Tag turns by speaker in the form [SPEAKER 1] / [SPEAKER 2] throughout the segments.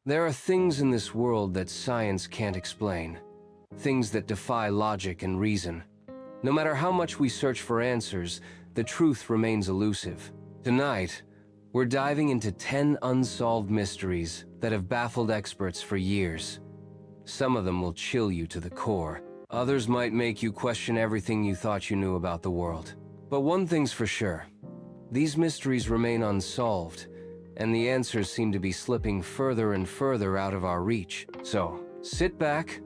[SPEAKER 1] There are things in this world that science can't explain, things that defy logic and reason. No matter how much we search for answers, the truth remains elusive. Tonight, we're diving into 10 unsolved mysteries that have baffled experts for years. Some of them will chill you to the core. Others might make you question everything you thought you knew about the world. But one thing's for sure, these mysteries remain unsolved, and the answers seem to be slipping further and further out of our reach. So, sit back,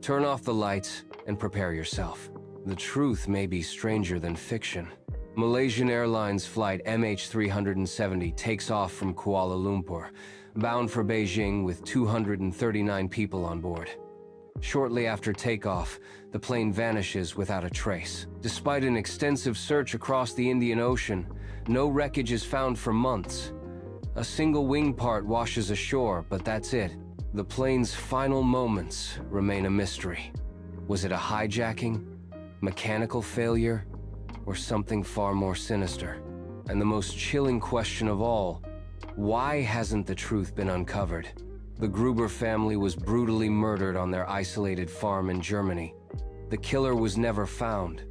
[SPEAKER 1] turn off the lights, and prepare yourself. The truth may be stranger than fiction. Malaysian Airlines Flight MH370 takes off from Kuala Lumpur, bound for Beijing with 239 people on board. Shortly after takeoff, the plane vanishes without a trace. Despite an extensive search across the Indian Ocean, no wreckage is found for months. A single wing part washes ashore, but that's it. The plane's final moments remain a mystery. Was it a hijacking, mechanical failure, or something far more sinister? And the most chilling question of all, why hasn't the truth been uncovered? The Gruber family was brutally murdered on their isolated farm in Germany. The killer was never found.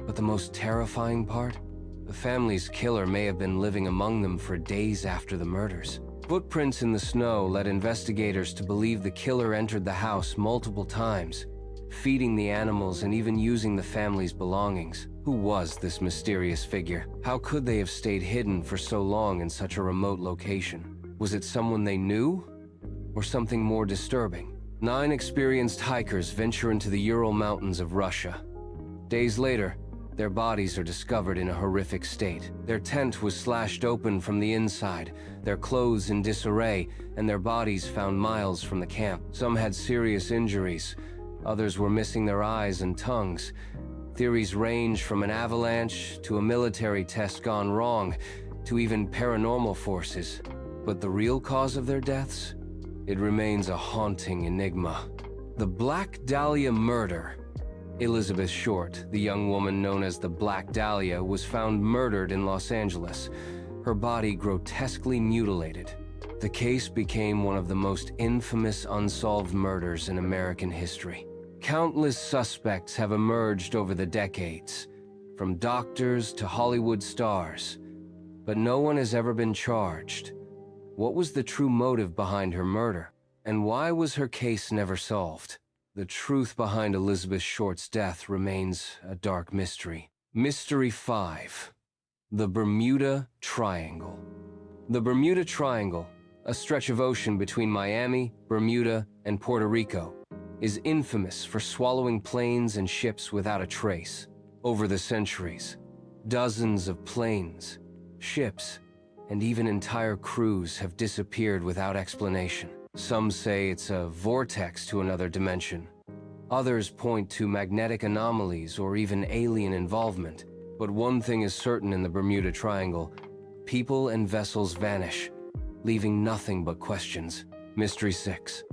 [SPEAKER 1] But the most terrifying part? The family's killer may have been living among them for days after the murders. Footprints in the snow led investigators to believe the killer entered the house multiple times, feeding the animals and even using the family's belongings. Who was this mysterious figure? How could they have stayed hidden for so long in such a remote location? Was it someone they knew? Or something more disturbing? 9 experienced hikers venture into the Ural Mountains of Russia. Days later, their bodies are discovered in a horrific state. Their tent was slashed open from the inside, their clothes in disarray, and their bodies found miles from the camp. Some had serious injuries. Others were missing their eyes and tongues. Theories range from an avalanche to a military test gone wrong to even paranormal forces. But the real cause of their deaths? It remains a haunting enigma. The Black Dahlia murder. Elizabeth Short, the young woman known as the Black Dahlia, was found murdered in Los Angeles, her body grotesquely mutilated. The case became one of the most infamous unsolved murders in American history. Countless suspects have emerged over the decades, from doctors to Hollywood stars, but no one has ever been charged. What was the true motive behind her murder? And why was her case never solved? The truth behind Elizabeth Short's death remains a dark mystery. Mystery 5. The Bermuda Triangle. The Bermuda Triangle, a stretch of ocean between Miami, Bermuda, and Puerto Rico, is infamous for swallowing planes and ships without a trace. Over the centuries, dozens of planes, ships, and even entire crews have disappeared without explanation. Some say it's a vortex to another dimension. Others point to magnetic anomalies or even alien involvement. But one thing is certain in the Bermuda Triangle: people and vessels vanish, leaving nothing but questions. Mystery 6.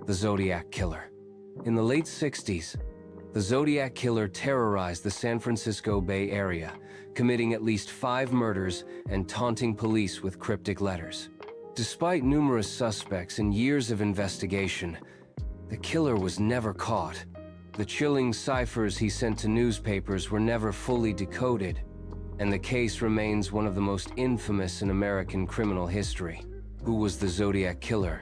[SPEAKER 1] The Zodiac Killer. In the late 60s, the Zodiac Killer terrorized the San Francisco Bay Area, committing at least 5 murders and taunting police with cryptic letters. Despite numerous suspects and years of investigation, the killer was never caught. The chilling ciphers he sent to newspapers were never fully decoded, and the case remains one of the most infamous in American criminal history. Who was the Zodiac Killer?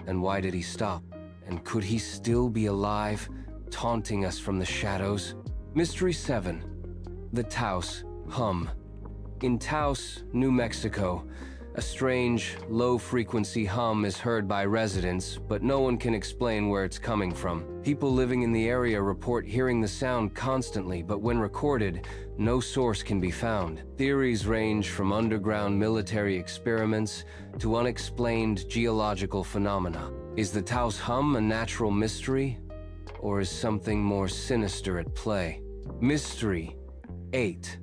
[SPEAKER 1] And why did he stop? And could he still be alive, taunting us from the shadows? Mystery 7. The Taos Hum. In Taos, New Mexico, a strange, low-frequency hum is heard by residents, but no one can explain where it's coming from. People living in the area report hearing the sound constantly, but when recorded, no source can be found. Theories range from underground military experiments to unexplained geological phenomena. Is the Taos hum a natural mystery, or is something more sinister at play? Mystery 8.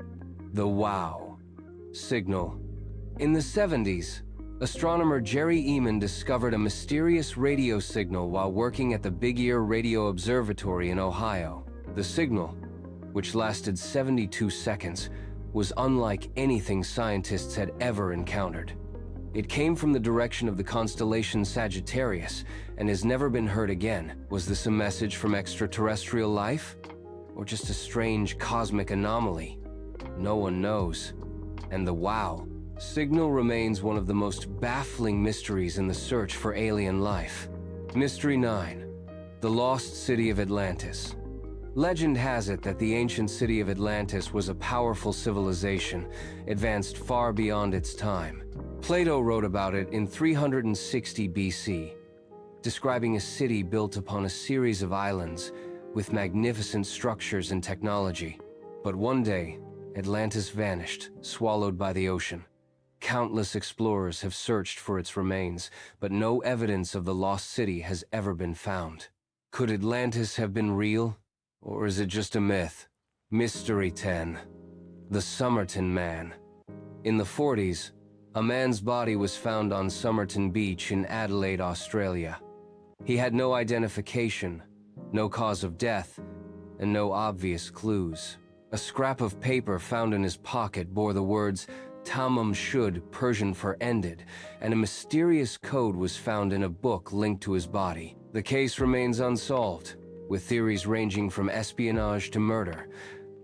[SPEAKER 1] The Wow Signal. In the 70s, astronomer Jerry Eman discovered a mysterious radio signal while working at the Big Ear Radio Observatory in Ohio. The signal, which lasted 72 seconds, was unlike anything scientists had ever encountered. It came from the direction of the constellation Sagittarius and has never been heard again. Was this a message from extraterrestrial life? Or just a strange cosmic anomaly? No one knows. And the wow signal remains one of the most baffling mysteries in the search for alien life. Mystery 9. The Lost City of Atlantis. Legend has it that the ancient city of Atlantis was a powerful civilization, advanced far beyond its time. Plato wrote about it in 360 BC, describing a city built upon a series of islands with magnificent structures and technology. But one day, Atlantis vanished, swallowed by the ocean. Countless explorers have searched for its remains, but no evidence of the lost city has ever been found. Could Atlantis have been real, or is it just a myth? Mystery 10. The Somerton Man. In the 40s, a man's body was found on Somerton Beach in Adelaide, Australia. He had no identification, no cause of death, and no obvious clues. A scrap of paper found in his pocket bore the words Tamam Shud, Persian for ended, and a mysterious code was found in a book linked to his body. The case remains unsolved, with theories ranging from espionage to murder,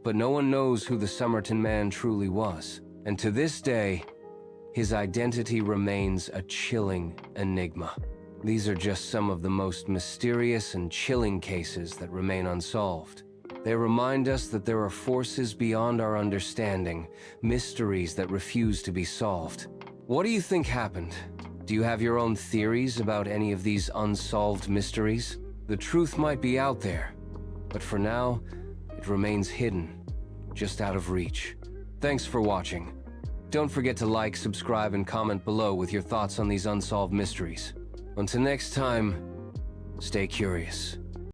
[SPEAKER 1] but no one knows who the Somerton Man truly was. And to this day, his identity remains a chilling enigma. These are just some of the most mysterious and chilling cases that remain unsolved. They remind us that there are forces beyond our understanding, mysteries that refuse to be solved. What do you think happened? Do you have your own theories about any of these unsolved mysteries? The truth might be out there, but for now, it remains hidden, just out of reach. Thanks for watching. Don't forget to like, subscribe, and comment below with your thoughts on these unsolved mysteries. Until next time, stay curious.